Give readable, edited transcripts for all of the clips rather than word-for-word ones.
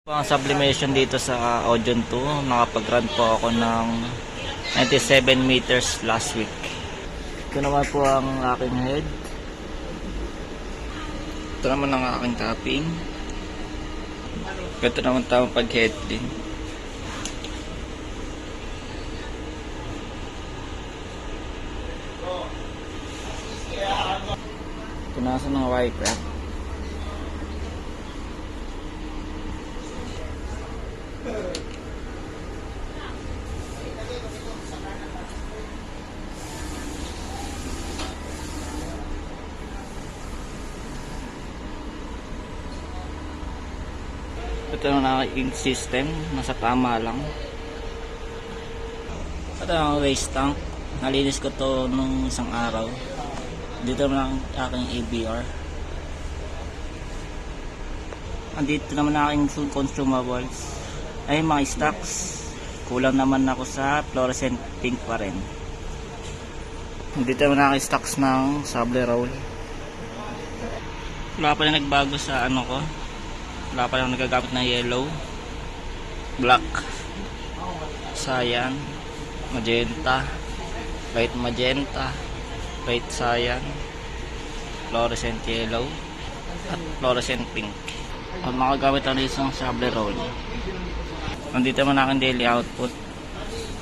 Ang sublimation dito sa Audion 2, nakapag-run po ako ng 97 meters last week. Ito naman po ang aking head. Ito naman ang aking tapping. Ito naman tamang pag-head din. Punasan ng Y-craft. Ito na aking system, nasa tama lang. Ito ang waste tank, nalinis ko to nung isang araw. Dito naman ang aking ABR. Andito naman ang aking consumables. Ay mga stocks, kulang naman ako sa fluorescent pink pa rin. Dito naman ang aking stocks ng sable roll. Wala pa na nagbago sa ano ko. Wala pa lang nagagamit na yellow, black, cyan, magenta, light magenta, light cyan, fluorescent yellow, at fluorescent pink. Ang makagamit lang dito ng sable roll. Nandito naman aking daily output.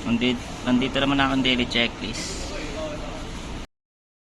Nandito naman aking daily checklist.